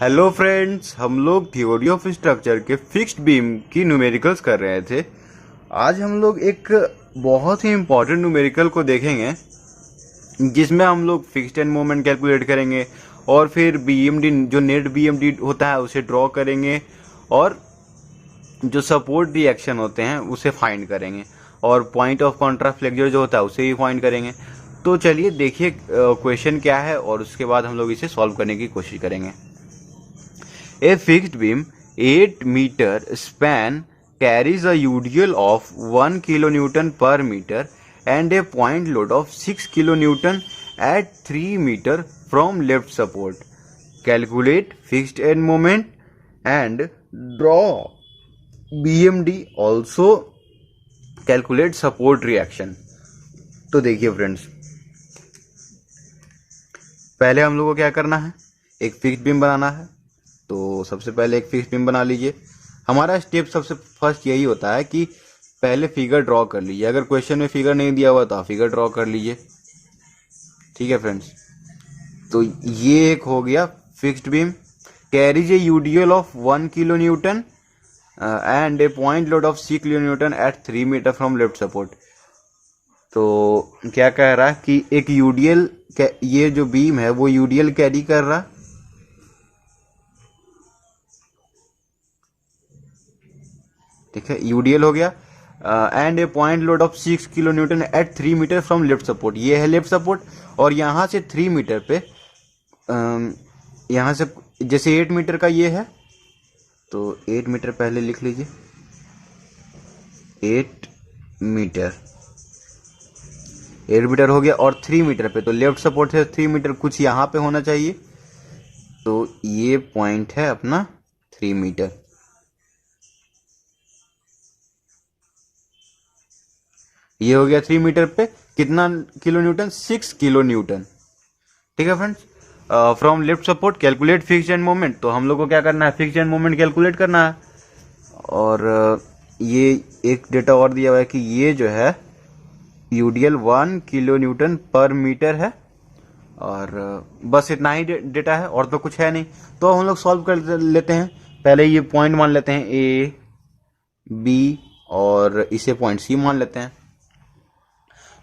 Hello friends, हम लोग theory of structure के फिक्स्ड बीम की न्यूमेरिकल्स कर रहे थे। आज हम लोग एक बहुत ही इम्पोर्टेंट न्यूमेरिकल को देखेंगे जिसमें हम लोग फिक्स्ड एंड मोमेंट कैलकुलेट करेंगे और फिर बीएमडी जो नेट बीएमडी होता है उसे ड्रॉ करेंगे और जो सपोर्ट रिएक्शन होते हैं उसे फाइंड करेंगे और पॉइंट ऑफ कॉन्ट्राफ्लेक्चर जो होता है उसे भी फाइंड करेंगे। तो चलिए देखिए क्वेश्चन क्या है और उसके बाद हम लोग इसे सॉल्व करने की कोशिश करेंगे। A fixed beam 8 meter span carries a UDL of 1 kilonewton per meter and a point load of 6 kilonewton at 3 meter from left support. Calculate fixed end moment and draw BMD. Also calculate support reaction. तो देखिए friends, पहले हम लोग को क्या करना है, एक फिक्स्ड बीम बनाना है। तो सबसे पहले एक फिक्स्ड बीम बना लीजिए। हमारा स्टेप सबसे फर्स्ट यही होता है कि पहले फिगर ड्रॉ कर लीजिए। अगर क्वेश्चन में फिगर नहीं दिया हुआ तो आप फिगर ड्रॉ कर लीजिए। ठीक है फ्रेंड्स, तो ये एक हो गया fixed beam, carries a UDL of 1 kilo newton and a point load of 6 kilo newton at 3 metre from left support. तो क्या कह रहा है कि एक यूडीएल, ये जो बीम है वो यूडीएल कैरी कर रहा है। ठीक है, यूडीएल हो गया and a point load of 6 kilo newton at 3 metre from left support. ये है लेफ्ट सपोर्ट और यहाँ से 3 मीटर पे, यहाँ से जैसे 8 मीटर का ये है तो 8 मीटर पहले लिख लीजिए। 8 मीटर हो गया और 3 मीटर पे, तो लेफ्ट सपोर्ट है 3 मीटर, कुछ यहाँ पे होना चाहिए। तो ये पॉइंट है अपना 3 मीटर। ये हो गया 3 मीटर पे कितना किलो न्यूटन, 6 किलो न्यूटन। ठीक है friends, from left support calculate fixed end moment. तो हम लोग को क्या करना है, फिक्स्ड एंड मोमेंट कैलकुलेट करना है। और ये एक डेटा और दिया हुआ है कि ये जो है यूडीएल 1 किलो न्यूटन पर मीटर है और बस इतना ही डेटा है और तो कुछ है नहीं। तो हम लोग सॉल्व कर लेते हैं। पहले ये पॉइंट मान लेते हैं ए बी और इसे पॉइंट सी मान लेते हैं।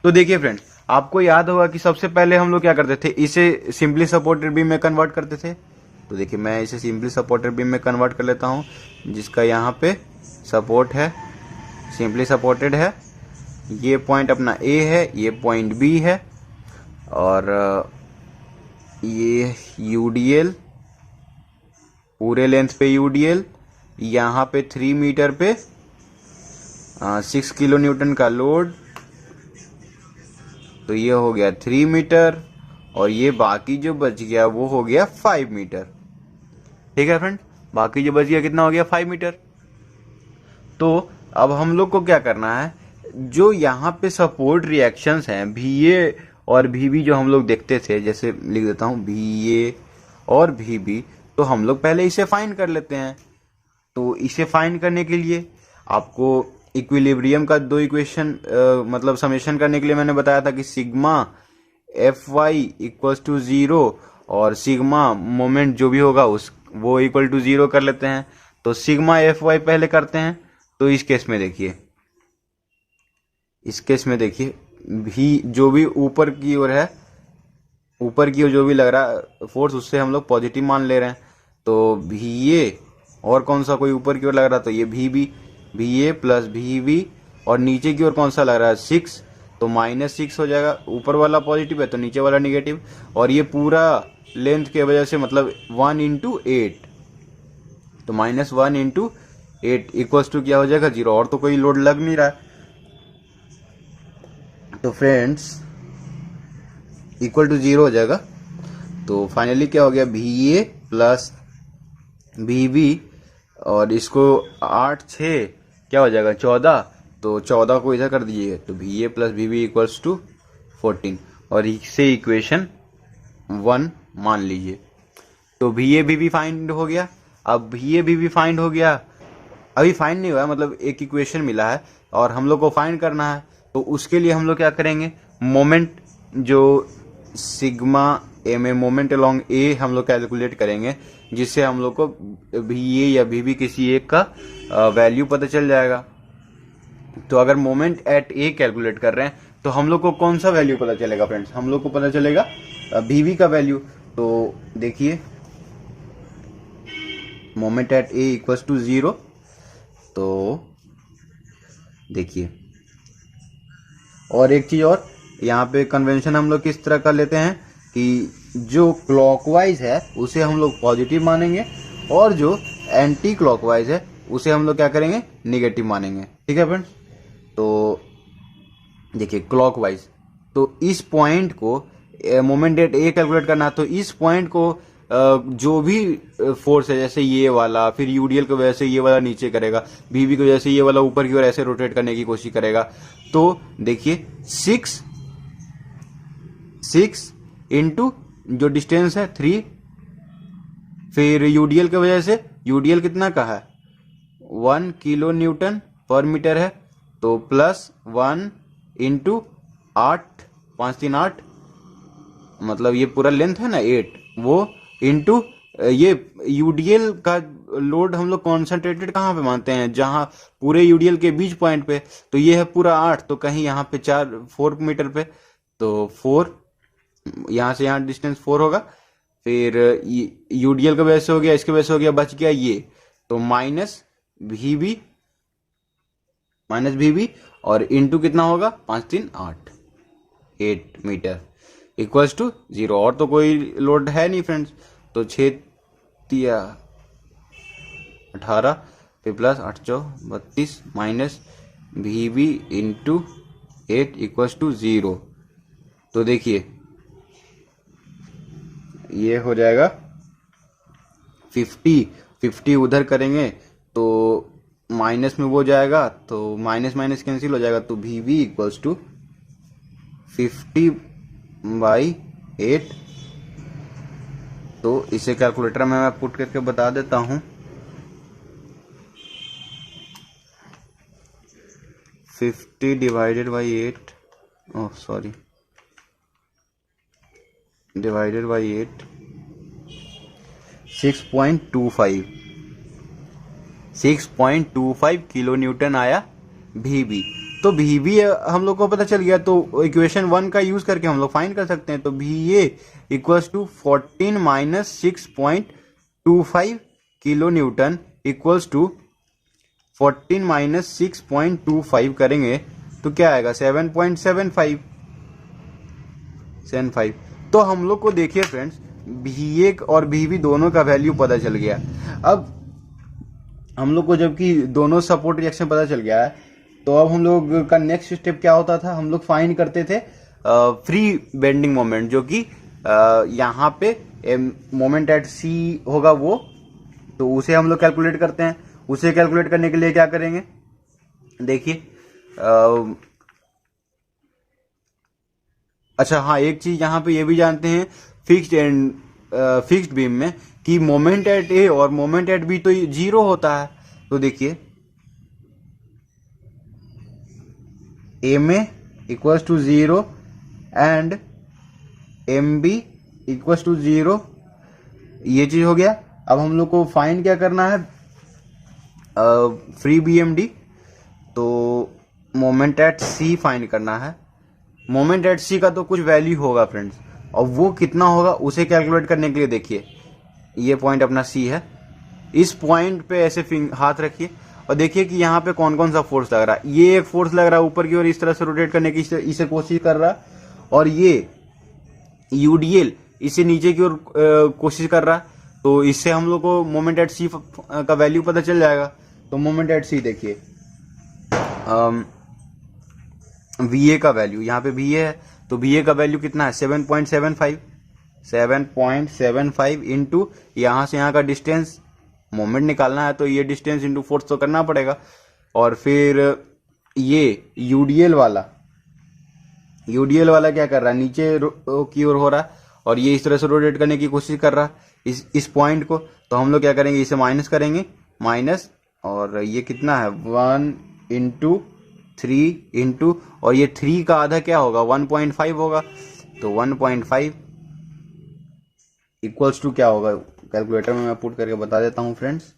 तो देखिए फ्रेंड्स, आपको याद होगा कि सबसे पहले हम लोग क्या करते थे, इसे सिंपली सपोर्टेड बीम में कन्वर्ट करते थे। तो देखिए मैं इसे सिंपली सपोर्टेड बीम में कन्वर्ट कर लेता हूं, जिसका यहाँ पे सपोर्ट है, सिंपली सपोर्टेड है। ये पॉइंट अपना ए है, ये पॉइंट बी है और ये यूडीएल पूरे लेंथ पे यूडीएल, यहाँ पे 3 मीटर पे 6 किलो न्यूटन का लोड। तो ये हो गया 3 मीटर और ये बाकी जो बच गया वो हो गया 5 मीटर। ठीक है फ्रेंड, बाकी जो बच गया कितना हो गया, 5 मीटर। तो अब हम लोग को क्या करना है, जो यहाँ पे सपोर्ट रिएक्शंस हैं VA और VB जो हम लोग देखते थे, जैसे लिख देता हूँ VA और VB, तो हम लोग पहले इसे फाइंड कर लेते हैं। तो इसे फाइंड करने के लिए आपको इक्विलिब्रियम का 2 इक्वेशन मतलब समेशन करने के लिए मैंने बताया था कि सिग्मा Fy इक्वल्स टू 0 और सिग्मा मोमेंट जो भी होगा वो इक्वल टू 0 कर लेते हैं। तो सिग्मा Fy पहले करते हैं। तो इस केस में देखिए भी जो भी ऊपर की ओर है, ऊपर की ओर जो भी लग रहा है फोर्स, उससे हम लोग पॉजिटिव मान ले रहे हैं। तो VA और कौन सा कोई ऊपर की ओर लग रहा है तो ये VA प्लस VB, और नीचे की ओर कौन सा लग रहा है 6, तो -6 हो जाएगा। ऊपर वाला पॉजिटिव है तो नीचे वाला निगेटिव, और ये पूरा लेंथ के वजह से मतलब 1 × 8, तो -1 × 8 इक्वल्स टू क्या हो जाएगा 0, और तो कोई लोड लग नहीं रहा है। तो फ्रेंड्स इक्वल टू 0 हो जाएगा। तो फाइनली क्या हो गया, VA प्लस VB, और इसको 8 6 क्या हो जाएगा 14, तो 14 को इधर कर दीजिए तो VA plus VB equals to 14, और इसे इक्वेशन 1 मान लीजिए। तो VA VB फाइंड हो गया। अब VA VB फाइंड हो गया, अभी फाइंड नहीं हुआ, मतलब एक इक्वेशन मिला है और हम लोग को फाइंड करना है। तो उसके लिए हम लोग क्या करेंगे, मोमेंट जो सिग्मा ए में मोमेंट अलोंग ए हम लोग कैलकुलेट करेंगे, जिससे हम लोग को भी ए या भी किसी एक का वैल्यू पता चल जाएगा। तो अगर मोमेंट एट ए कैलकुलेट कर रहे हैं तो हम लोग को कौन सा वैल्यू पता चलेगा फ्रेंड्स? हम लोग को पता चलेगा वी का वैल्यू। तो देखिए moment at A equals to 0, तो देखिए और एक चीज और, यहाँ पे कन्वेंशन हम लोग किस तरह कर लेते हैं कि जो क्लॉकवाइज है उसे हम लोग पॉजिटिव मानेंगे और जो एंटी क्लॉकवाइज है उसे हम लोग क्या करेंगे? निगेटिव मानेंगे। ठीक है फ्रेंड्स, तो देखिए क्लॉकवाइज, तो इस पॉइंट को मोमेंट एट ए कैलकुलेट करना है, तो इस पॉइंट को जो भी फोर्स है, जैसे ये वाला, फिर यूडीएल की वजह से ये वाला नीचे करेगा, वीवी की वजह से ये वाला ऊपर की ओर ऐसे रोटेट करने की कोशिश करेगा। तो देखिए 6 इंटू जो डिस्टेंस है 3, फिर यूडीएल की वजह से यूडीएल कितना का है 1 किलो न्यूटन पर मीटर है, तो प्लस 1 इंटू 8, 5 3 8, मतलब ये पूरा लेंथ है ना 8, वो इंटू ये यूडीएल का लोड हम लोग कॉन्सेंट्रेटेड कहाँ पे मानते हैं? जहां पूरे यूडीएल के बीच पॉइंट पे, तो ये है पूरा 8, तो कहीं यहाँ पे 4 मीटर पे, तो 4 यहाँ से यहाँ डिस्टेंस 4 होगा, फिर यूडीएल की वजह से हो गया, इसकी वजह से हो गया, बच गया ये, तो माइनस वीबी और इंटू कितना होगा 5 3 8 मीटर इक्वल्स टू 0। और तो कोई लोड है नहीं फ्रेंड्स, तो 6 तिया 18, फिर प्लस 8 चौ 32 minus VB into 8 equals to 0। तो देखिए ये हो जाएगा 50 उधर करेंगे तो माइनस में वो जाएगा, तो माइनस माइनस कैंसिल हो जाएगा, तो वीवी इक्वल्स टू 50/8। तो इसे कैलकुलेटर में मैं पुट करके बता देता हूं, 50 divided by 8, divided by 8, 6.25 kilo Newton आया वीबी। तो वीबी हम लोग को पता चल गया, तो इक्वेशन 1 का यूज करके हम लोग फाइंड कर सकते हैं। तो V A equals to 14 minus 6.25 kilo newton equals to 14 minus 6.25 करेंगे तो क्या आएगा 7.75। तो हम लोग को देखिए फ्रेंड्स, वी और वी दोनों का वैल्यू पता चल गया। अब हम लोग को जबकि दोनों सपोर्ट रिएक्शन पता चल गया है, तो अब हम लोग का नेक्स्ट स्टेप क्या होता था? हम लोग फाइंड करते थे फ्री बेंडिंग मोमेंट, जो कि यहाँ पे मोमेंट एट सी होगा वो, तो उसे हम लोग कैलकुलेट करते हैं। उसे कैलकुलेट करने के लिए क्या करेंगे? देखिए अच्छा हाँ, एक चीज यहाँ पे ये भी जानते हैं फिक्स्ड बीम में कि मोमेंट एट ए और मोमेंट एट बी तो 0 होता है। तो देखिए ए में equals to 0 and M B equals to 0, ये चीज हो गया। अब हम लोग को फाइंड क्या करना है? फ्री बीएमडी, तो मोमेंट एट सी फाइंड करना है। मोमेंट एट सी का तो कुछ वैल्यू होगा फ्रेंड्स, और वो कितना होगा उसे कैलकुलेट करने के लिए देखिए ये पॉइंट अपना सी है, इस पॉइंट पे ऐसे हाथ रखिए और देखिए कि यहाँ पे कौन कौन सा फोर्स लग रहा है। ये एक फोर्स लग रहा है ऊपर की ओर इस तरह से रोटेट करने की इसे कोशिश कर रहा है, और ये यूडीएल इसे नीचे की ओर कोशिश कर रहा है। तो इससे हम लोग को मोमेंट एट सी का वैल्यू पता चल जाएगा। तो मोमेंट एट सी देखिए वीए का वैल्यू, यहाँ पे वीए है तो वीए का वैल्यू कितना है 7.75 इंटू यहाँ से यहाँ का डिस्टेंस, मोमेंट निकालना है तो ये डिस्टेंस इंटू फोर्स तो करना पड़ेगा। और फिर ये यूडीएल वाला क्या कर रहा है? नीचे की ओर हो रहा है और ये इस तरह से रोटेट करने की कोशिश कर रहा है इस पॉइंट को। तो हम लोग क्या करेंगे? इसे माइनस करेंगे, माइनस, और ये कितना है 1 इंटू 3 इंटू, और ये 3 का आधा क्या होगा 1.5 होगा, तो 1.5 इक्वल्स टू क्या होगा, कैलकुलेटर में मैं पुट करके बता देता हूँ friends,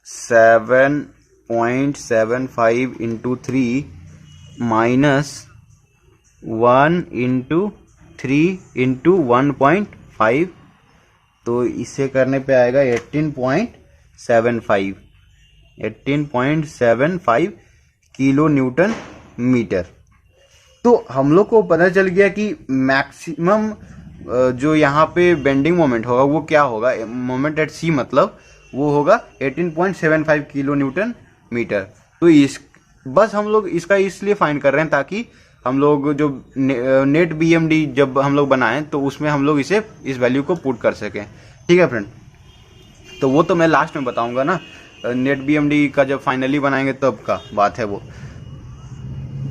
7.75 into 3 minus 1 into 3 into 1.5, तो इसे करने पे आएगा 18.75 किलो न्यूटन मीटर। तो हम लोग को पता चल गया कि मैक्सिमम जो यहाँ पे बेंडिंग मोमेंट होगा वो क्या होगा, मोमेंट एट सी मतलब वो होगा 18.75 किलो न्यूटन मीटर। तो इस बस हम लोग इसका इसलिए फाइंड कर रहे हैं ताकि हम लोग जो नेट बीएमडी जब हम लोग बनाएं तो उसमें हम लोग इसे इस वैल्यू को पुट कर सकें। ठीक है फ्रेंड, तो वो तो मैं लास्ट में बताऊंगा ना, नेट बीएमडी का जब फाइनली बनाएंगे तब का बात है वो।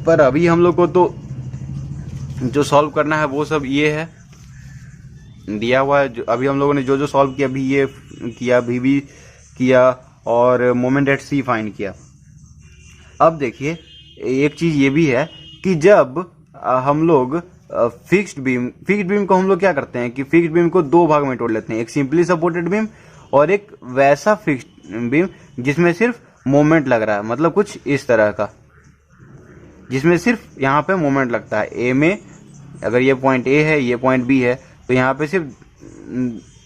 पर अभी हम लोग को तो जो सॉल्व करना है वो सब ये है दिया हुआ है। अभी हम लोगों ने जो जो सॉल्व किया, अभी ये किया, अभी भी किया, और मोमेंट एट सी फाइंड किया। अब देखिए एक चीज ये भी है कि जब हम लोग फिक्स्ड बीम को हम लोग क्या करते हैं कि फिक्स्ड बीम को दो भाग में तोड़ लेते हैं, एक सिंपली सपोर्टेड बीम और एक वैसा फिक्स्ड बीम जिसमें सिर्फ मोमेंट लग रहा है, मतलब कुछ इस तरह का जिसमें सिर्फ यहाँ पे मोमेंट लगता है। ए में अगर ये पॉइंट ए है, ये पॉइंट बी है, तो यहाँ पे सिर्फ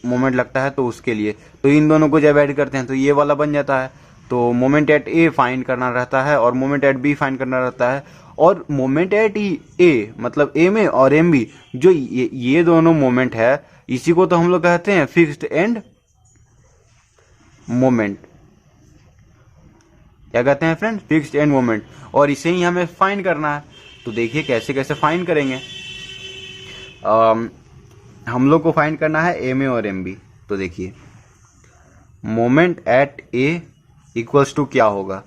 मोमेंट लगता है, तो उसके लिए तो इन दोनों को जब ऐड करते हैं तो ये वाला बन जाता है। तो मोमेंट एट ए फाइंड करना रहता है और मोमेंट एट बी फाइंड करना रहता है, और मोमेंट एट ए मतलब ए में और एम बी जो ये दोनों मोमेंट है, इसी को तो हम लोग कहते हैं फिक्स्ड एंड मोमेंट। क्या कहते हैं फ्रेंड, फिक्स्ड एंड मोमेंट, और इसे ही हमें फाइंड करना है। तो देखिए कैसे कैसे फाइंड करेंगे। हम लोग को फाइंड करना है एम ए और एम बी। तो देखिए moment at A equals to क्या होगा।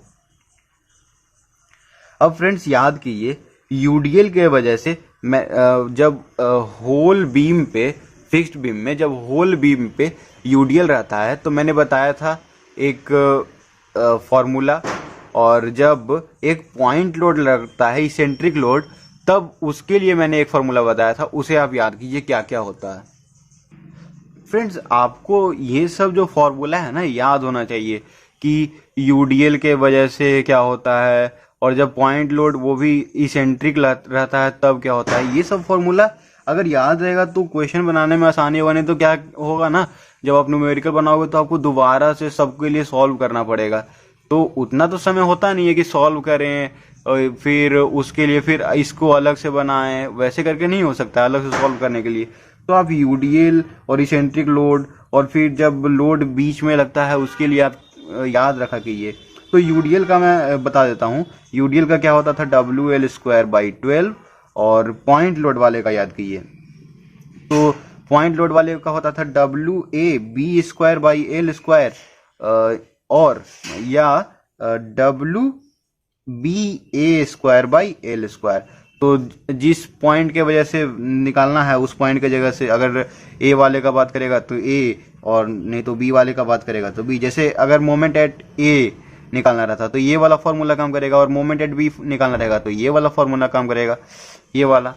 अब फ्रेंड्स याद कीजिए यूडीएल के वजह से मैं जब होल बीम पे, फिक्स्ड बीम में जब होल बीम पे यूडीएल रहता है तो मैंने बताया था एक फॉर्मूला, और जब एक पॉइंट लोड लगता है इसेंट्रिक लोड तब उसके लिए मैंने एक फॉर्मूला बताया था, उसे आप याद कीजिए क्या क्या होता है। फ्रेंड्स आपको ये सब जो फॉर्मूला है ना याद होना चाहिए कि यूडीएल के वजह से क्या होता है, और जब पॉइंट लोड वो भी इसेंट्रिक रहता है तब क्या होता है। ये सब फॉर्मूला अगर याद रहेगा तो क्वेश्चन बनाने में आसानी होगा। नहीं तो क्या होगा ना, जब आप न्यूमेरिकल बनाओगे तो आपको दोबारा से सबके लिए सॉल्व करना पड़ेगा, तो उतना तो समय होता नहीं है कि सॉल्व करें और फिर उसके लिए फिर इसको अलग से बनाएं, वैसे करके नहीं हो सकता अलग से सॉल्व करने के लिए। तो आप यूडीएल और इसेंट्रिक लोड और फिर जब लोड बीच में लगता है उसके लिए आप याद रखा कीजिए। तो यूडीएल का मैं बता देता हूँ, यूडीएल का क्या होता था WL²/12, और पॉइंट लोड वाले का याद कीजिए। तो पॉइंट लोड वाले का होता था WAB²/L², और या WBA²/L²। तो जिस पॉइंट के वजह से निकालना है उस पॉइंट के जगह से अगर ए वाले का बात करेगा तो ए, और नहीं तो बी वाले का बात करेगा तो बी। जैसे अगर मोमेंट एट ए निकालना रहता तो ये वाला फॉर्मूला काम करेगा, और मोमेंट एट बी निकालना रहेगा तो ये वाला फॉर्मूला काम करेगा, ये वाला।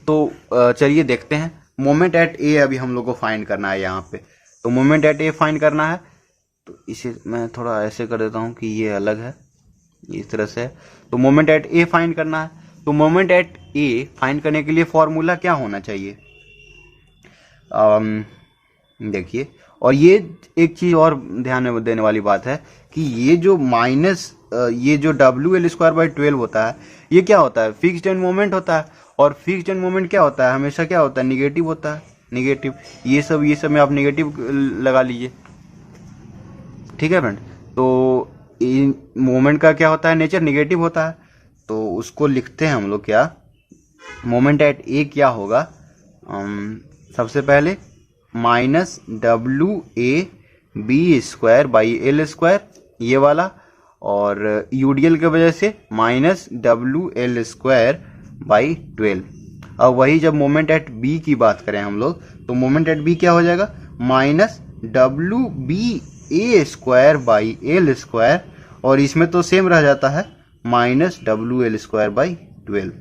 तो चलिए देखते हैं मोमेंट एट ए अभी हम लोग को फाइंड करना है यहाँ पे। तो मोमेंट एट ए फाइंड करना है, तो इसे मैं थोड़ा ऐसे कर देता हूँ कि ये अलग है, इस तरह से। तो मोमेंट एट ए फाइंड करना है, तो मोमेंट एट ए फाइंड करने के लिए फॉर्मूला क्या होना चाहिए, देखिए। और ये एक चीज और ध्यान में देने वाली बात है कि ये जो माइनस ये जो WL²/12 होता है ये क्या होता है, फिक्स्ड एंड मोमेंट होता है, और फिक्स्ड एंड मोमेंट क्या होता है, हमेशा क्या होता है, निगेटिव होता है, निगेटिव। ये सब में आप निगेटिव लगा लीजिए, ठीक है फ्रेंड। तो मोमेंट का क्या होता है, नेचर निगेटिव होता है, तो उसको लिखते हैं हम लोग क्या, मोमेंट एट ए क्या होगा, सबसे पहले -WAB²/L² ये वाला, और यूडीएल की वजह से -WL²/12। अब वही जब मोमेंट एट बी की बात करें हम लोग तो मोमेंट एट बी क्या हो जाएगा, -WBA²/L², और इसमें तो सेम रह जाता है -WL²/12।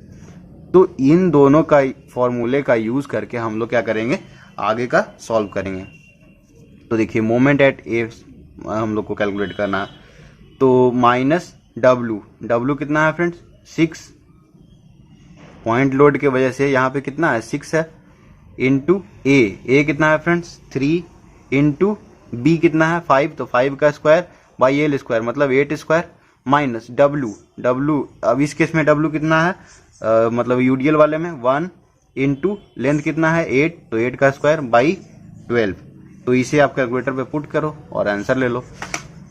तो इन दोनों का फॉर्मूले का यूज करके हम लोग क्या करेंगे, आगे का सॉल्व करेंगे। तो देखिए मोमेंट एट ए हम लोग को कैलकुलेट करना है, तो माइनस डब्लू कितना है फ्रेंड्स 6, पॉइंट लोड की वजह से यहाँ पे कितना है 6 है, इंटू ए कितना है फ्रेंड्स 3, इंटू बी कितना है 5, तो 5 का स्क्वायर बाई एल स्क्वायर मतलब 8 स्क्वायर, माइनस डब्लू अब इस केस में डब्लू कितना है मतलब यूडीएल वाले में 1, इंटू लेंथ कितना है 8, तो 8 का स्क्वायर बाई 12। तो इसे आप कैलकुलेटर पे पुट करो और आंसर ले लो।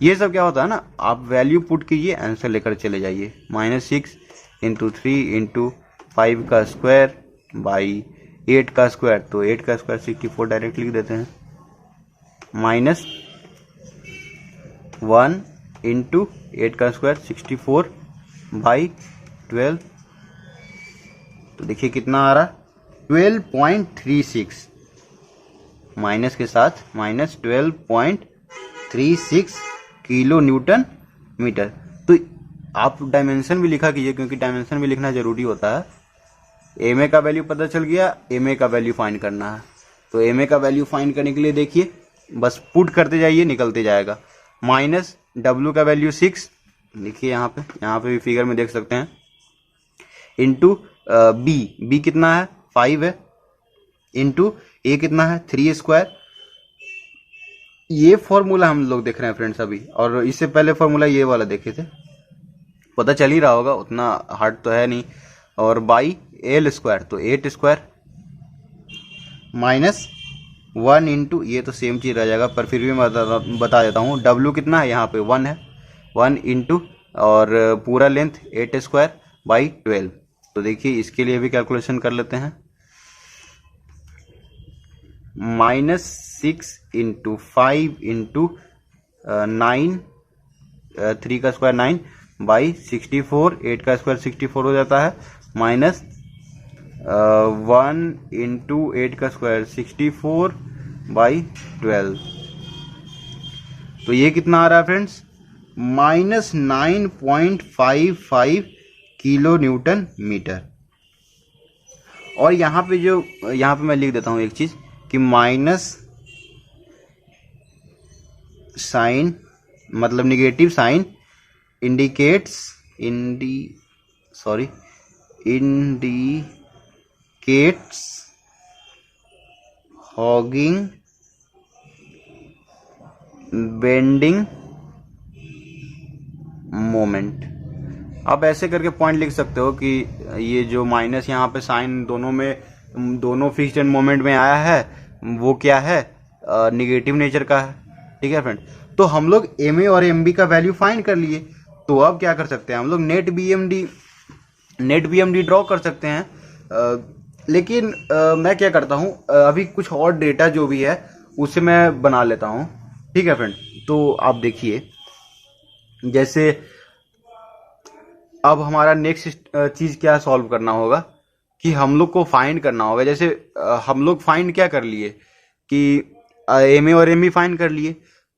ये सब क्या होता है ना, आप वैल्यू पुट कीजिए, आंसर लेकर चले जाइए। -6 इंटू 3 इंटू 5 का स्क्वायर बाई 8 का स्क्वायर, तो 8 का स्क्वायर 64 डायरेक्ट लिख देते हैं, -1 इंटू 8 का स्क्वायर 64 बाई 12, तो देखिए कितना आ रहा 12.36, माइनस के साथ -12.36 किलो न्यूटन मीटर। तो आप डायमेंशन भी लिखा कीजिए, क्योंकि डायमेंशन भी लिखना जरूरी होता है। एम ए का वैल्यू पता चल गया, एम ए का वैल्यू फाइंड करना है। तो एम ए का वैल्यू फाइंड करने के लिए देखिए बस पुट करते जाइए, निकलते जाएगा। माइनस डब्लू का वैल्यू 6 लिखिए यहाँ पे भी फिगर में देख सकते हैं, इंटू बी कितना है 5 है, इंटू ए कितना है 3 स्क्वायर। ये फॉर्मूला हम लोग देख रहे हैं फ्रेंड्स अभी, और इससे पहले फॉर्मूला ये वाला देखे थे, पता चल ही रहा होगा, उतना हार्ड तो है नहीं। और बाई एल स्क्वायर तो 8 स्क्वायर, माइनस 1 इंटू, ये तो सेम चीज रह जाएगा पर फिर भी मैं बता देता हूँ, डब्लू कितना है यहाँ पे 1 है, 1 इंटू और पूरा लेंथ 8 स्क्वायर बाई 12। तो देखिए इसके लिए भी कैलकुलेशन कर लेते हैं, -6 इंटू 5 इंटू 9, 3 का स्क्वायर 9 बाई 64, 8 का स्क्वायर 64 हो जाता है, माइनस 1 इंटू 8 का स्क्वायर 64 बाई 12। तो ये कितना आ रहा है फ्रेंड्स -9.55 किलो न्यूटन मीटर। और यहाँ पे मैं लिख देता हूँ एक चीज कि माइनस साइन मतलब negative sign indicates hogging bending moment. आप ऐसे करके पॉइंट लिख सकते हो कि ये जो माइनस यहाँ पे साइन दोनों फिक्स्ड एंड मोमेंट में आया है वो क्या है निगेटिव नेचर का है। ठीक है फ्रेंड, तो हम लोग एम ए और एम बी का वैल्यू फाइंड कर लिए। तो अब क्या कर सकते हैं हम लोग net B M D draw कर सकते हैं। लेकिन मैं क्या करता हूँ अभी कुछ और डेटा जो भी है उसे मैं बना लेता हूँ। ठीक है फ्रेंड, तो आप देखिए जैसे अब हमारा नेक्स्ट चीज क्या सॉल्व करना होगा कि हम लोग को फाइंड करना होगा। जैसे हम लोग फाइंड क्या कर लिए कि एम ए और एम बी फाइंड कर लिए,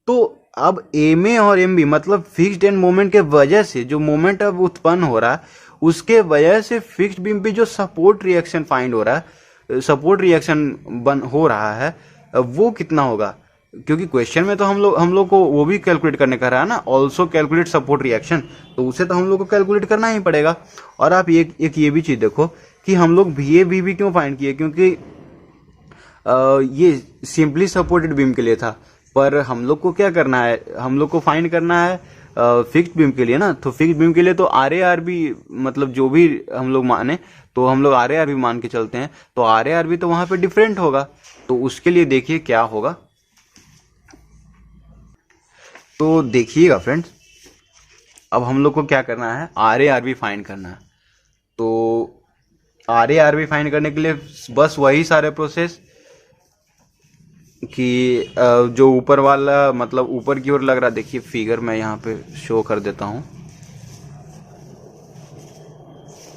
तो अब एम ए और एम बी मतलब फिक्स्ड एंड मोमेंट के वजह से जो मोमेंट अब उत्पन्न हो रहा है उसके वजह से फिक्स्ड बीम पे जो सपोर्ट रिएक्शन फाइंड हो रहा है, सपोर्ट रिएक्शन हो रहा है वो कितना होगा। क्योंकि क्वेश्चन में तो हम लोग को वो भी कैलकुलेट करने का रहा है ना, ऑल्सो कैलकुलेट सपोर्ट रिएक्शन, तो उसे तो हम लोग को कैलकुलेट करना ही पड़ेगा। और आप एक ये भी चीज देखो कि हम लोग भी क्यों फाइंड किए, क्योंकि ये सिंपली सपोर्टेड बीम के लिए था, पर हम लोग को क्या करना है, हम लोग को फाइंड करना है फिक्स्ड बीम के लिए ना। तो फिक्स्ड बीम के लिए तो आर भी मतलब जो भी हम लोग माने तो हम लोग आर भी मान के चलते हैं, तो आर भी तो वहां पे डिफरेंट होगा। तो उसके लिए देखिए क्या होगा, तो देखिएगा फ्रेंड्स अब हम लोग को क्या करना है आर भी फाइंड करना है। तो आर भी फाइंड करने के लिए बस वही सारे प्रोसेस कि जो ऊपर वाला मतलब ऊपर की ओर लग रहा, देखिए फिगर मैं यहाँ पे शो कर देता हूँ,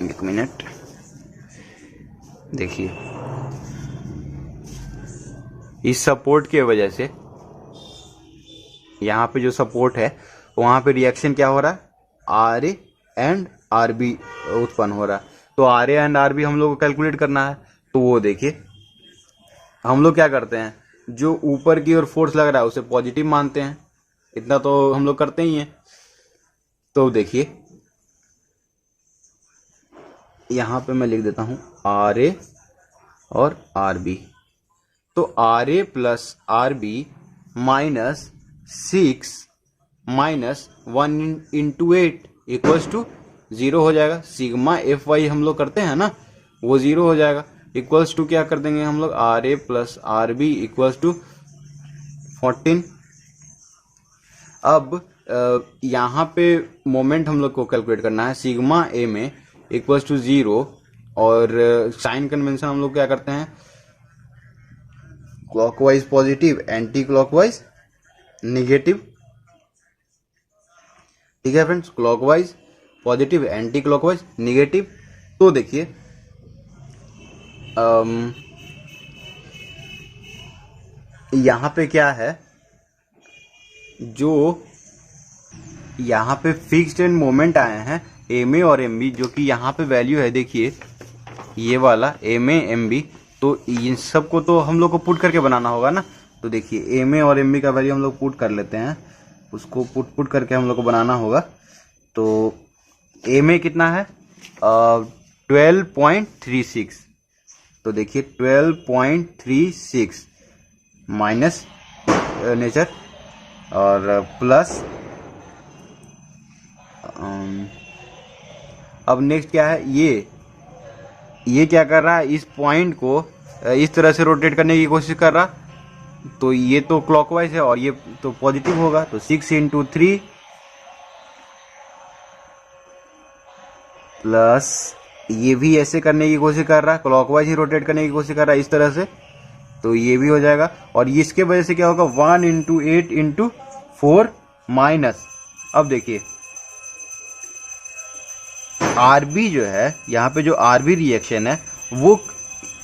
एक मिनट देखिए, इस सपोर्ट की वजह से यहाँ पे जो सपोर्ट है वहां पे रिएक्शन क्या हो रहा है R A and R B उत्पन्न हो रहा है। तो R A and R B हम लोग को कैलकुलेट करना है। तो वो देखिए हम लोग क्या करते हैं, जो ऊपर की ओर फोर्स लग रहा है उसे पॉजिटिव मानते हैं, इतना तो हम लोग करते ही हैं। तो देखिए यहां पे मैं लिख देता हूं आर ए और आर बी। तो R A plus R B minus 6 minus 1 × 8 equals to 0 हो जाएगा। सिग्मा एफ वाई हम लोग करते हैं ना, वो 0 हो जाएगा। इक्वल्स टू क्या कर देंगे हम लोग, R A plus R B equals to 14। अब यहाँ पे मोमेंट हम लोग को कैलकुलेट करना है। सिग्मा ए में इक्वल्स टू 0 और साइन कन्वेंशन हम लोग क्या करते हैं, clockwise positive, anti clockwise negative. ठीक है friends, clockwise positive, anti clockwise negative. तो देखिए यहाँ पे क्या है, जो यहाँ पे फिक्स्ड एंड मोमेंट आए हैं एम ए और एम बी, जो कि यहाँ पे वैल्यू है देखिए ये वाला एम ए एम बी। तो इन सब को तो हम लोग को पुट करके बनाना होगा ना। तो देखिए एम ए और एम बी का वैल्यू हम लोग पुट कर लेते हैं, उसको पुट करके हम लोग को बनाना होगा। तो एम ए कितना है 12.36। तो देखिए 12.36 माइनस नेचर और प्लस अब नेक्स्ट क्या है, ये क्या कर रहा है, इस पॉइंट को इस तरह से रोटेट करने की कोशिश कर रहा। तो ये तो क्लॉकवाइज है और ये तो पॉजिटिव होगा। तो 6 × 3 प्लस ये भी ऐसे करने की कोशिश कर रहा है, क्लॉकवाइज ही रोटेट करने की कोशिश कर रहा है इस तरह से। तो ये भी हो जाएगा और इसके वजह से क्या होगा 1 × 8 × 4 माइनस। अब देखिए आरबी जो है, यहाँ पे जो आरबी रिएक्शन है वो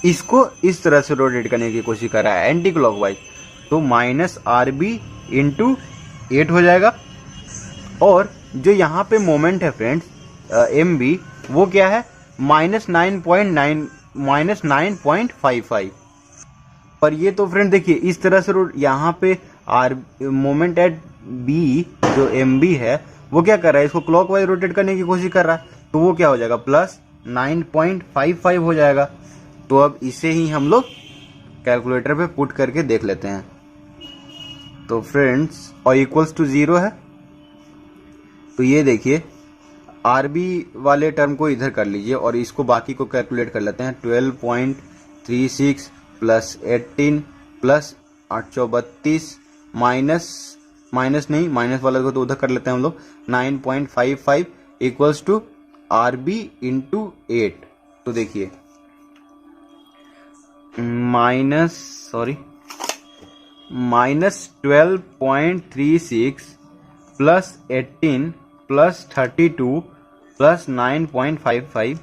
इसको इस तरह से रोटेट करने की कोशिश कर रहा है एंटी क्लॉकवाइज। तो माइनस आर बी इंटू 8 हो जाएगा। और जो यहाँ पे मोमेंट है फ्रेंड्स एम बी, वो क्या है -9.55। पर ये तो फ्रेंड देखिए इस तरह से यहाँ पे आर मोमेंट एट बी जो एम बी है वो क्या कर रहा है, इसको क्लॉकवाइज रोटेट करने की कोशिश कर रहा है। तो वो क्या हो जाएगा +9.55 हो जाएगा। तो अब इसे ही हम लोग कैलकुलेटर पे पुट करके देख लेते हैं। तो फ्रेंड्स और इक्वल्स टू 0 है। तो ये देखिए आरबी वाले टर्म को इधर कर लीजिए और इसको बाकी को कैलकुलेट कर लेते हैं। 12.36 प्लस 18 प्लस 832 माइनस नहीं, माइनस वाला को तो उधर कर लेते हैं हम लोग। 9.55 इक्वल्स टू आरबी इंटू 8। तो देखिए -12.36 प्लस 18 प्लस 32 प्लस 9.55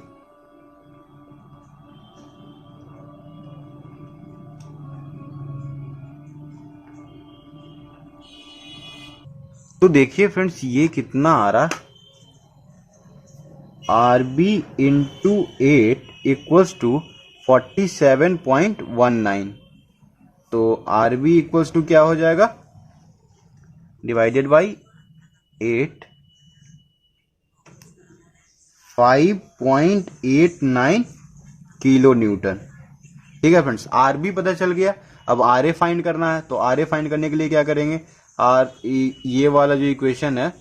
तो देखिए फ्रेंड्स ये कितना आ रहा, आरबी इंटू 8 इक्वल्स टू 47.19। तो आरबी इक्वल्स टू क्या हो जाएगा, डिवाइडेड बाई 8 5.89 किलो न्यूटन। ठीक है फ्रेंड्स, आरबी पता चल गया। अब आर ए फाइंड करना है। तो आर ए फाइंड करने के लिए क्या करेंगे, ये वाला जो इक्वेशन है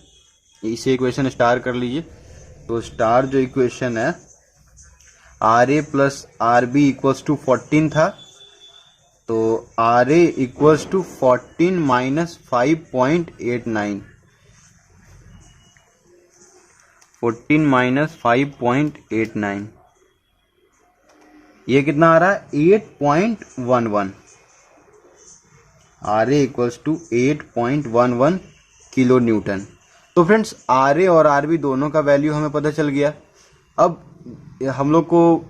इसे इक्वेशन स्टार कर लीजिए। तो स्टार जो इक्वेशन है R A plus R B equals to 14 था। तो R A equals to 14 minus 5.89, 14 minus 5.89 ये कितना आ रहा है 8.11। R A equals to 8.11 kilo newton. तो फ्रेंड्स आर ए और आर बी दोनों का वैल्यू हमें पता चल गया। अब हम लोग को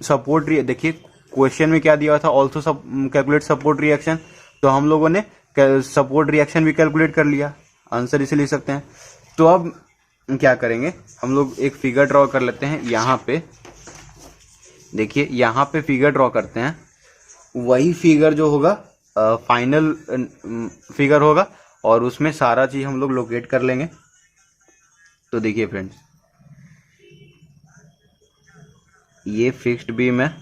सपोर्ट देखिए क्वेश्चन में क्या दिया था, ऑल्सो कैलकुलेट सपोर्ट रिएक्शन। तो हम लोगों ने सपोर्ट रिएक्शन भी कैलकुलेट कर लिया, आंसर इसे लिख सकते हैं। तो अब क्या करेंगे, हम लोग एक फिगर ड्रॉ कर लेते हैं। यहाँ पे देखिए, यहाँ पे फिगर ड्रॉ करते हैं। वही फिगर जो होगा फाइनल फिगर होगा, और उसमें सारा चीज हम लोग लोकेट कर लेंगे। तो देखिए फ्रेंड्स, ये फिक्स्ड बीम है,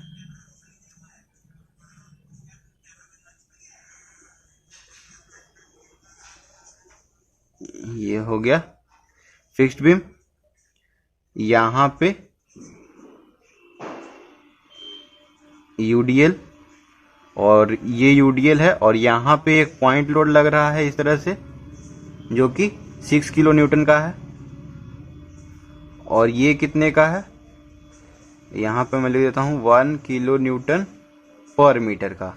ये हो गया फिक्स्ड बीम। यहाँ पे यूडीएल, और ये यूडीएल है, और यहाँ पे एक पॉइंट लोड लग रहा है इस तरह से, जो कि 6 किलो न्यूटन का है। और ये कितने का है, यहाँ पे मैं लिख देता हूँ 1 किलो न्यूटन पर मीटर का।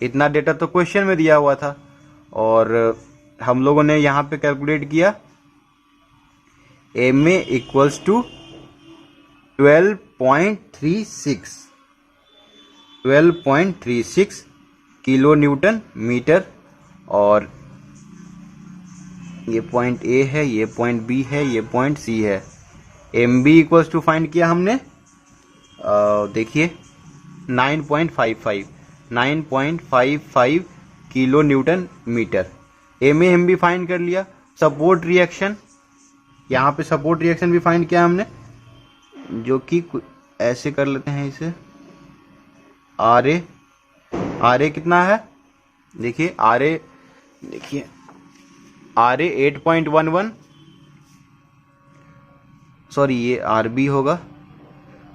इतना डेटा तो क्वेश्चन में दिया हुआ था, और हम लोगों ने यहाँ पे कैलकुलेट किया M A equals to 12.36 kilo newton metre. और ये पॉइंट ए है, ये पॉइंट बी है, ये पॉइंट सी है। M B equals to find किया हमने, देखिए 9.55 kilo newton metre. M A M B find कर लिया। सपोर्ट रिएक्शन, यहाँ पे सपोर्ट रिएक्शन भी फाइंड किया हमने, जो कि ऐसे कर लेते हैं इसे। आर ए कितना है, देखिए आर ए 8.11, सॉरी ये आर बी होगा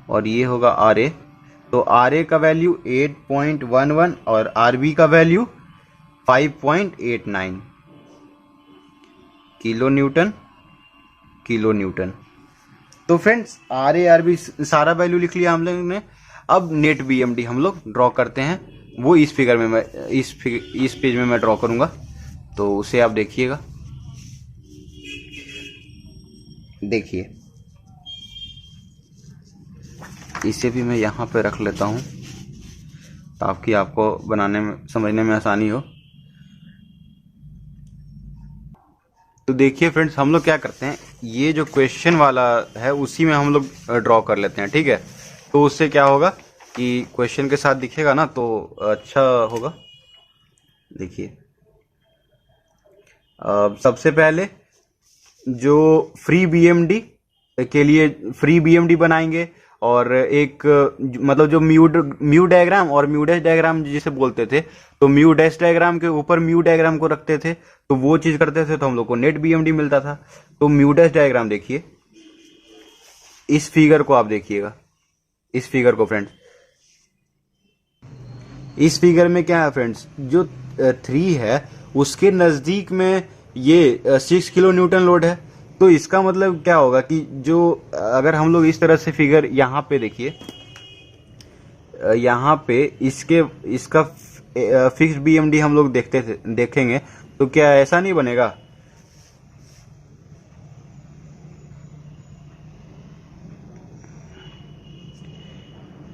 और ये होगा आर ए। तो आर ए का वैल्यू 8.11 और आर बी का वैल्यू 5.89 किलो न्यूटन। तो friends R A R B सारा वैल्यू लिख लिया हम लोग ने। अब नेट बीएमडी हम लोग ड्रॉ करते हैं, वो इस फिगर में मैं इस पेज में मैं ड्रॉ करूंगा, तो उसे आप देखिएगा। देखिए इसे भी मैं यहाँ पे रख लेता हूँ ताकि आपको बनाने में समझने में आसानी हो। तो देखिए फ्रेंड्स, हम लोग क्या करते हैं, ये जो क्वेश्चन वाला है उसी में हम लोग ड्रॉ कर लेते हैं, ठीक है। तो उससे क्या होगा कि क्वेश्चन के साथ दिखेगा ना, तो अच्छा होगा। देखिए सबसे पहले जो फ्री बीएमडी के लिए फ्री बीएमडी बनाएंगे, और एक मतलब जो म्यू डायग्राम और म्यू डैश डायग्राम जिसे बोलते थे, तो म्यू डैश डायग्राम के ऊपर म्यू डायग्राम को रखते थे, तो वो चीज करते थे, तो हम लोग को नेट बीएमडी मिलता था। तो म्यू डैश डायग्राम देखिए, इस फिगर को आप देखिएगा, इस फिगर को फ्रेंड्स। इस फिगर में क्या है फ्रेंड्स, जो 3 है उसके नजदीक में ये 6 किलो न्यूटन लोड है। तो इसका मतलब क्या होगा कि जो अगर हम लोग इस तरह से फिगर यहाँ पे देखिए, यहाँ पे इसका फिक्स्ड बीएमडी हम लोग देखेंगे, तो क्या ऐसा नहीं बनेगा,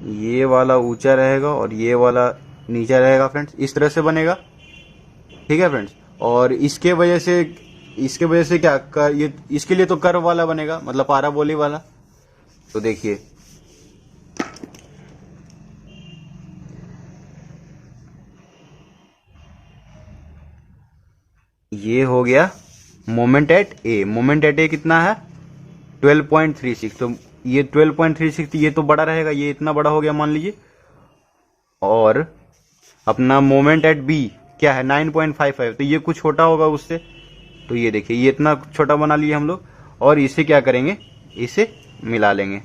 ये वाला ऊंचा रहेगा और ये वाला नीचा रहेगा फ्रेंड्स, इस तरह से बनेगा, ठीक है फ्रेंड्स। और इसके वजह से क्या ये इसके लिए तो कर्व वाला बनेगा, मतलब पाराबोली वाला। तो देखिए ये हो गया मोमेंट एट ए कितना है 12.36। तो ये 12.36 ये तो बड़ा रहेगा, ये इतना बड़ा हो गया मान लीजिए। और अपना मोमेंट एट बी क्या है 9.55, तो ये कुछ छोटा होगा उससे। तो ये देखिए ये इतना छोटा बना लिए हम लोग, और इसे क्या करेंगे, इसे मिला लेंगे,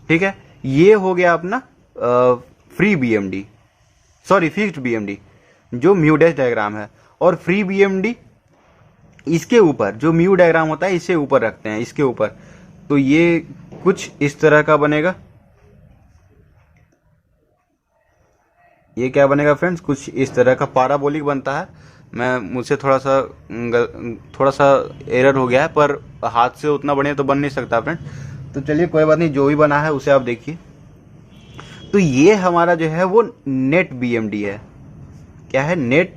ठीक है। ये हो गया अपना free BMD, sorry fixed BMD, जो म्यू डैश डायग्राम है। और फ्री बीएमडी इसके ऊपर जो म्यू डायग्राम होता है इसे ऊपर रखते हैं, इसके ऊपर। तो ये कुछ इस तरह का बनेगा। ये क्या बनेगा फ्रेंड्स, कुछ इस तरह का पाराबोलिक बनता है। मुझसे थोड़ा सा एरर हो गया है, पर हाथ से उतना बढ़िया तो बन नहीं सकता फ्रेंड्स। तो चलिए कोई बात नहीं, जो भी बना है उसे आप देखिए। तो ये हमारा जो है वो नेट बीएमडी है। क्या है, नेट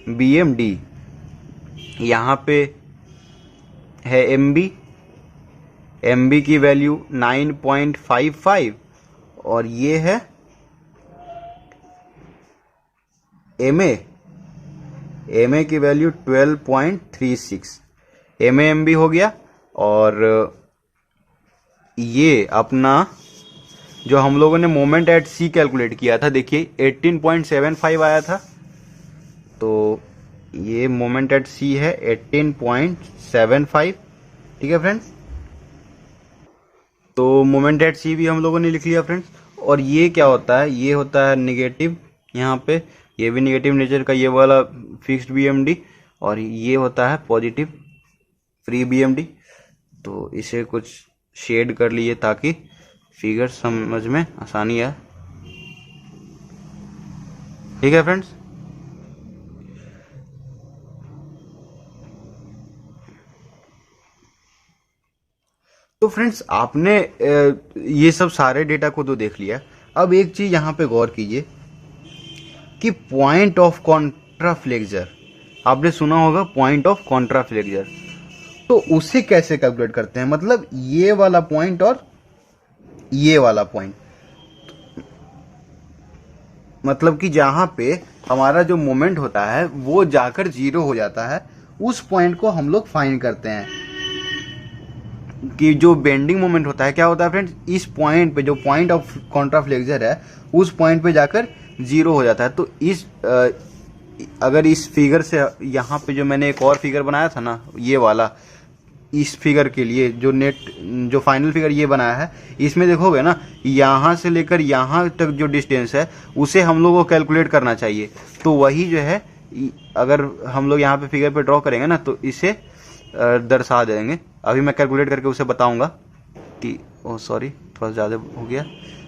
बीएमडी। यहाँ पे है एमबी की वैल्यू 9.55 और ये है एम ए की वैल्यू 12.36 एम भी हो गया। और ये अपना जो हम लोगों ने मोमेंट एट सी कैलकुलेट किया था, देखिए 18.75 आया था। तो ये मोमेंट एट सी है 18.75, ठीक है फ्रेंड्स। तो मोमेंट एट सी भी हम लोगों ने लिख लिया फ्रेंड्स। और ये क्या होता है, ये होता है निगेटिव, यहाँ पे ये भी निगेटिव नेचर का ये वाला फिक्स्ड बीएमडी, और ये होता है पॉजिटिव फ्री बीएमडी। तो इसे कुछ शेड कर लिए ताकि फिगर समझ में आसानी आए, ठीक है फ्रेंड्स। तो फ्रेंड्स आपने ये सब सारे डेटा को तो देख लिया। अब एक चीज यहां पे गौर कीजिए कि पॉइंट ऑफ कॉन्ट्राफ्लेक्सर, आपने सुना होगा पॉइंट ऑफ कॉन्ट्राफ्लेक्सर, तो उसे कैसे कैलकुलेट करते हैं, मतलब ये वाला पॉइंट और ये वाला पॉइंट, मतलब कि जहां पे हमारा जो मोमेंट होता है वो जाकर जीरो हो जाता है, उस पॉइंट को हम लोग फाइंड करते हैं। कि जो बेंडिंग मोमेंट होता है क्या होता है फ्रेंड्स, इस पॉइंट पे जो पॉइंट ऑफ कॉन्ट्राफ्लेक्सर है उस पॉइंट पे जाकर जीरो हो जाता है। तो इस अगर इस फिगर से यहाँ पे जो मैंने एक और फिगर बनाया था ना, ये वाला, इस फिगर के लिए जो फाइनल फिगर ये बनाया है, इसमें देखोगे ना यहाँ से लेकर यहाँ तक जो डिस्टेंस है उसे हम लोग को कैलकुलेट करना चाहिए। तो वही जो है अगर हम लोग यहाँ पे फिगर पे ड्रॉ करेंगे ना तो इसे दर्शा देंगे। अभी मैं कैलकुलेट करके उसे बताऊंगा कि ओह सॉरी थोड़ा ज़्यादा हो गया।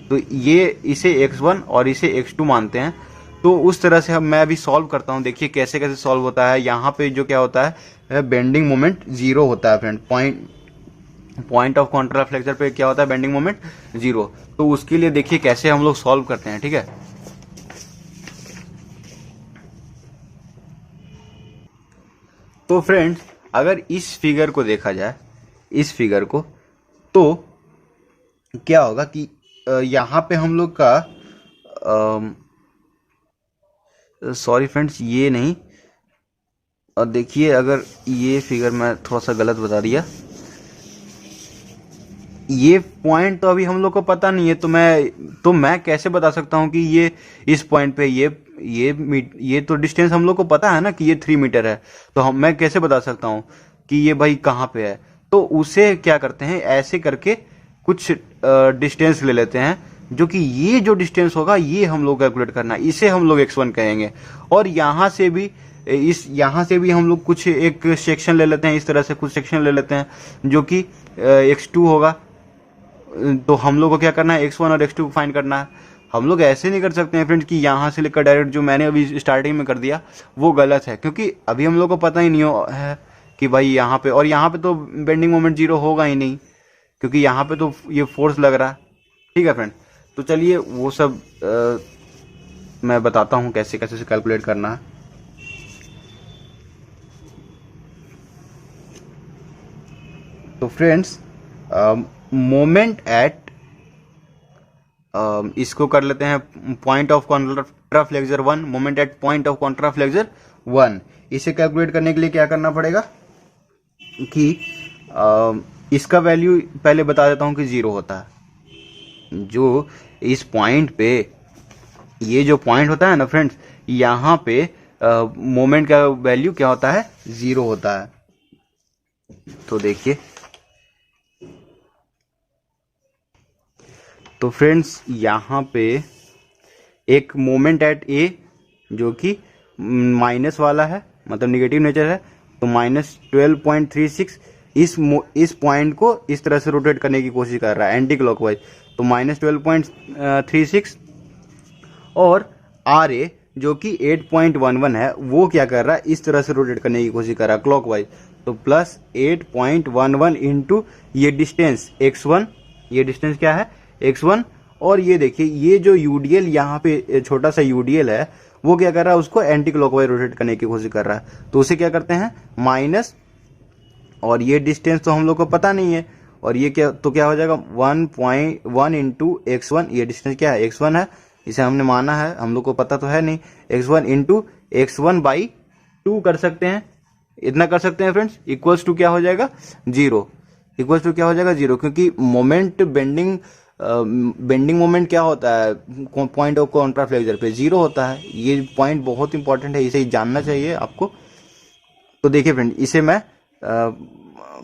तो ये इसे x1 और इसे x2 मानते हैं। तो उस तरह से मैं अभी सॉल्व करता हूँ, देखिए कैसे कैसे सॉल्व होता है। यहाँ पे जो क्या होता है बेंडिंग मोमेंट जीरो होता है फ्रेंड, पॉइंट ऑफ कॉन्ट्राफ्लेक्सर पे क्या होता है बेंडिंग मोमेंट जीरो। तो उसके लिए देखिए कैसे हम लोग सॉल्व करते हैं, ठीक है। तो फ्रेंड्स अगर इस फिगर को देखा जाए, इस फिगर को, तो क्या होगा कि यहाँ पे हम लोग का सॉरी फ्रेंड्स ये नहीं, और देखिए अगर ये फिगर मैं थोड़ा सा गलत बता दिया, ये पॉइंट तो अभी हम लोग को पता नहीं है। तो मैं कैसे बता सकता हूँ कि ये इस पॉइंट पे ये तो डिस्टेंस हम लोग को पता है ना कि ये 3 मीटर है। तो मैं कैसे बता सकता हूँ कि ये भाई कहाँ पे है। तो उसे क्या करते हैं, ऐसे करके कुछ डिस्टेंस ले लेते हैं, जो कि ये जो डिस्टेंस होगा ये हम लोग कैलकुलेट करना है, इसे हम लोग x1 कहेंगे। और यहाँ से भी हम लोग कुछ एक सेक्शन ले लेते हैं, इस तरह से कुछ सेक्शन ले लेते हैं जो कि x2 होगा। तो हम लोग को क्या करना है, x1 और x2 फाइंड करना है। हम लोग ऐसे नहीं कर सकते हैं फ्रेंड्स कि यहाँ से लेकर डायरेक्ट जो मैंने अभी स्टार्टिंग में कर दिया वो गलत है, क्योंकि अभी हम लोग को पता ही नहीं है कि भाई यहाँ पे और यहाँ पे तो बेंडिंग मोमेंट जीरो होगा ही नहीं, क्योंकि यहाँ पे तो ये फोर्स लग रहा है, ठीक है फ्रेंड। तो चलिए वो सब मैं बताता हूँ कैसे कैसे से कैलकुलेट करना है। तो फ्रेंड्स मोमेंट एट इसको कर लेते हैं point of contraflexure 1, moment at point of contraflexure 1। इसे कैलकुलेट करने के लिए क्या करना पड़ेगा कि इसका वैल्यू पहले बता देता हूं कि 0 होता है। जो इस पॉइंट पे ये जो पॉइंट होता है ना फ्रेंड्स, यहाँ पे मोमेंट का वैल्यू क्या होता है, 0 होता है। तो देखिए, तो फ्रेंड्स यहाँ पे एक मोमेंट एट ए जो कि माइनस वाला है, मतलब निगेटिव नेचर है, तो -12.36 इस पॉइंट को इस तरह से रोटेट करने की कोशिश कर रहा है एंटी क्लॉकवाइज, तो -12.36। और आर ए जो कि 8.11 है वो क्या कर रहा है, इस तरह से रोटेट करने की कोशिश कर रहा है क्लॉकवाइज, तो +8.11 इंटू ये डिस्टेंस x1, ये डिस्टेंस क्या है x1। और ये देखिए ये जो यूडीएल यहाँ पे छोटा सा यूडीएल है वो क्या कर रहा है, उसको एंटी क्लॉकवाइज रोटेट करने की कोशिश कर रहा है। तो उसे क्या करते हैं माइनस, और ये डिस्टेंस तो हम लोग को पता नहीं है, और ये क्या, तो क्या हो जाएगा 1.1 इंटू x1, ये डिस्टेंस क्या है x1 है, इसे हमने माना है, हम लोग को पता तो है नहीं, x1 इंटू x1/2 कर सकते हैं, इतना कर सकते हैं फ्रेंड्स। इक्वल्स टू क्या हो जाएगा, 0। इक्वल्स टू क्या हो जाएगा, 0, क्योंकि मोमेंट बेंडिंग मोमेंट क्या होता है पॉइंट ऑफ कॉन्ट्राफ्लेक्सर पे, 0 होता है। ये पॉइंट बहुत इंपॉर्टेंट है, इसे जानना चाहिए आपको। तो देखिए फ्रेंड, इसे मैं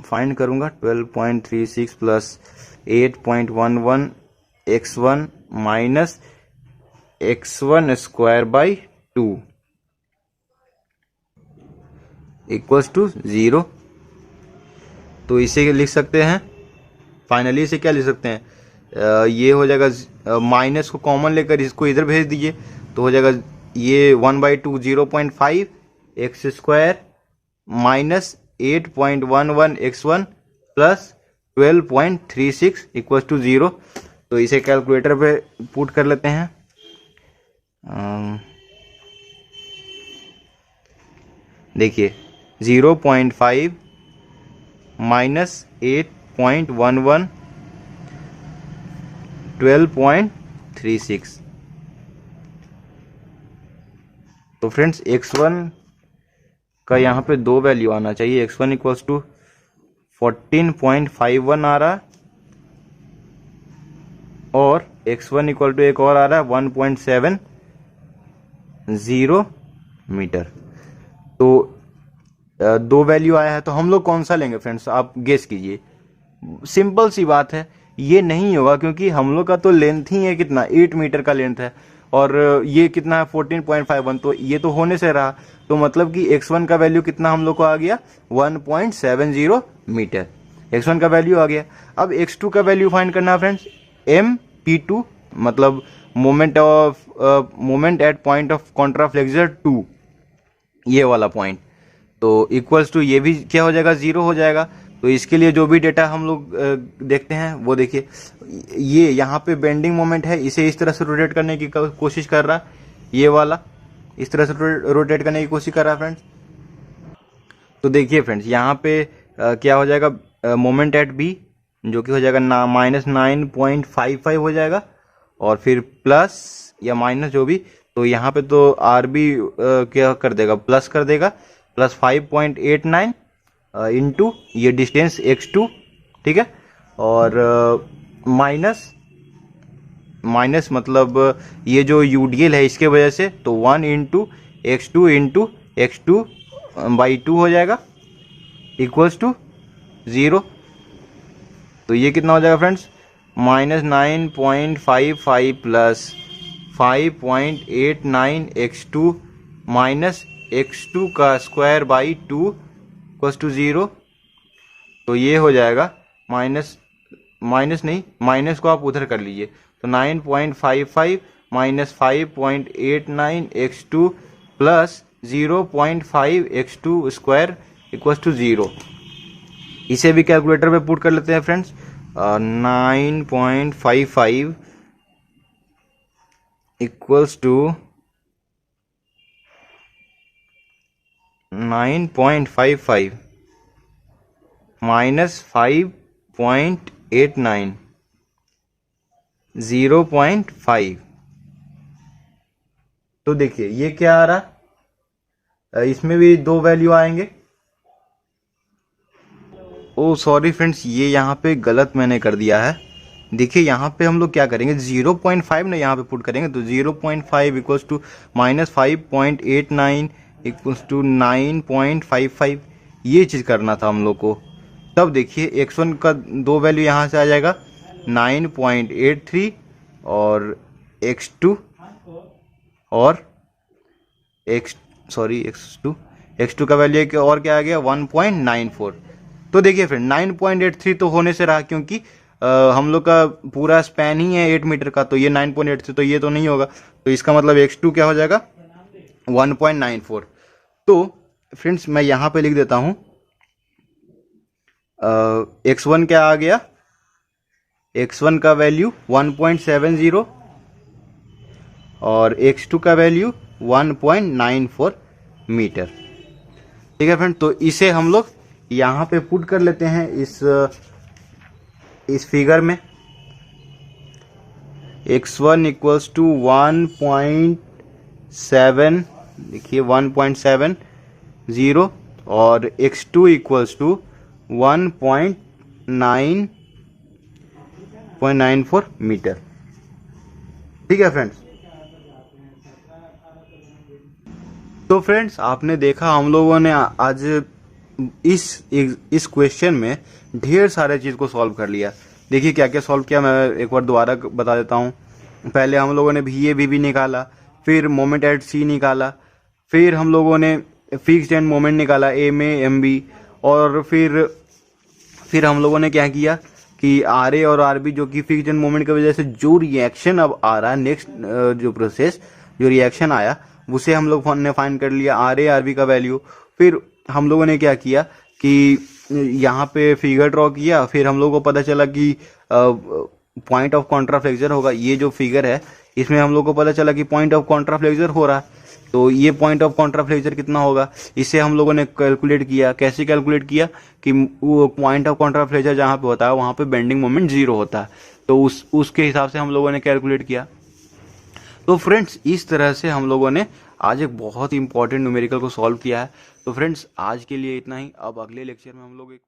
फाइंड करूंगा, 12.36 plus 8.11 x1 minus x1 square by 2 equals to 0। तो इसे लिख सकते हैं फाइनली, इसे क्या लिख सकते हैं, ये हो जाएगा, माइनस को कॉमन लेकर इसको इधर भेज दीजिए तो हो जाएगा ये 1/2 0.5 x square minus 8.11 x1 plus 12.36 equal to 0। तो इसे कैलकुलेटर पे पुट कर लेते हैं। देखिए 0.5 माइनस 8.11 12.36। तो फ्रेंड्स x1 का यहाँ पे 2 वैल्यू आना चाहिए, x1 इक्वल्स टू 14.51 आ रहा है और x1 इक्वल टू एक और आ रहा है 1.70 मीटर। तो 2 वैल्यू आया है, तो हम लोग कौन सा लेंगे फ्रेंड्स, आप गेस कीजिए। सिंपल सी बात है, ये नहीं होगा क्योंकि हम लोग का तो लेंथ ही है कितना, 8 मीटर का लेंथ है और ये कितना है 14.51, तो ये तो होने से रहा। तो मतलब कि x1 का वैल्यू कितना हम लोग को आ गया, 1.70 मीटर। x1 का वैल्यू आ गया। अब x2 का वैल्यू फाइंड करना है फ्रेंड्स, MP2 मतलब मोमेंट एट पॉइंट ऑफ कॉन्ट्राफ्लेक्सर 2, ये वाला पॉइंट। तो इक्वल्स टू ये भी क्या हो जाएगा, 0 हो जाएगा। तो इसके लिए जो भी डेटा हम लोग देखते हैं वो देखिए, ये यहाँ पे बेंडिंग मोमेंट है, इसे इस तरह से रोटेट करने की कोशिश कर रहा है, ये वाला इस तरह से रोटेट करने की कोशिश कर रहा है फ्रेंड्स। तो देखिए फ्रेंड्स, यहाँ पे क्या हो जाएगा, मोमेंट एट बी जो कि हो जाएगा -9.55 हो जाएगा और फिर प्लस या माइनस जो भी, तो यहाँ पे तो आर बी क्या कर देगा, प्लस कर देगा, प्लस 5.89 इंटू ये डिस्टेंस x2, ठीक है, और माइनस मतलब ये जो यूडीएल है इसके वजह से, तो 1 इंटू x2 हो जाएगा इक्वल्स टू 0। तो ये कितना हो जाएगा friends, -9.55 plus 5.89 x2 minus x2 का स्क्वायर बाई 2 इक्वल्स टू 0। तो ये हो जाएगा माइनस नहीं, माइनस को आप उधर कर लीजिए, तो 9.55 minus 5.89 x2 plus 0.5 x2 square equals to 0। इसे भी कैलकुलेटर पे पुट कर लेते हैं फ्रेंड्स। 9.55 equals to 9.55 minus 5.89 0.5। तो देखिए ये क्या आ रहा, इसमें भी 2 वैल्यू आएंगे। ओ सॉरी फ्रेंड्स, ये यहाँ पे गलत मैंने कर दिया है। देखिए यहाँ पे हम लोग क्या करेंगे, 0.5 ना यहाँ पे पुट करेंगे, तो 0.5 equals to minus 5.89 equals to 9.55, ये चीज़ करना था हम लोग को। तब देखिए x1 का 2 वैल्यू यहाँ से आ जाएगा 9.83 और x2 और x2 का वैल्यू और क्या आ गया 1.94। तो देखिए फ्रेंड 9.83 तो होने से रहा, क्योंकि हम लोग का पूरा स्पैन ही है 8 मीटर का, तो ये 9.83 तो ये तो नहीं होगा। तो इसका मतलब x2 क्या हो जाएगा 1.94। तो फ्रेंड्स मैं यहाँ पे लिख देता हूँ, x1 क्या आ गया, x1 का वैल्यू 1.70 और x2 का वैल्यू 1.94 मीटर। ठीक है फ्रेंड, तो इसे हम लोग यहाँ पे पुट कर लेते हैं इस फिगर में। x1 इक्वल्स टू 1.7, देखिए 1.70 और x2 इक्वल्स टू 1.94 मीटर। ठीक है फ्रेंड्स। तो फ्रेंड्स आपने देखा हम लोगों ने आज इस क्वेश्चन में ढेर सारे चीज़ को सॉल्व कर लिया। देखिए क्या क्या सॉल्व किया, मैं एक बार दोबारा बता देता हूँ। पहले हम लोगों ने भी निकाला, फिर मोमेंट एट सी निकाला, फिर हम लोगों ने फिक्स्ड एंड मोमेंट निकाला एम ए एम बी, और फिर हम लोगों ने क्या किया कि आर ए और आर बी जो कि फिक्स्ड एंड मोमेंट की वजह से जो रिएक्शन अब आ रहा है, नेक्स्ट जो प्रोसेस जो रिएक्शन आया उसे हम लोग ने फाइंड कर लिया, आर ए आर बी का वैल्यू। फिर हम लोगों ने क्या किया कि यहाँ पे फिगर ड्रॉ किया, फिर हम लोगों को पता चला कि पॉइंट ऑफ कॉन्ट्राफ्लेक्चर होगा। ये जो फिगर है इसमें हम लोग को पता चला कि पॉइंट ऑफ कॉन्ट्राफ्लेक्चर हो रहा है, तो ये पॉइंट ऑफ कॉन्ट्राफ्लेक्चर कितना होगा इसे हम लोगों ने कैलकुलेट किया। कैसे कैलकुलेट किया कि वो पॉइंट ऑफ कॉन्ट्राफ्लेक्चर जहाँ पे होता है वहाँ पे बेंडिंग मोमेंट 0 होता है, तो उसके हिसाब से हम लोगों ने कैलकुलेट किया। तो फ्रेंड्स इस तरह से हम लोगों ने आज एक बहुत इंपॉर्टेंट न्यूमेरिकल को सॉल्व किया है। तो फ्रेंड्स आज के लिए इतना ही। अब अगले लेक्चर में हम लोग एक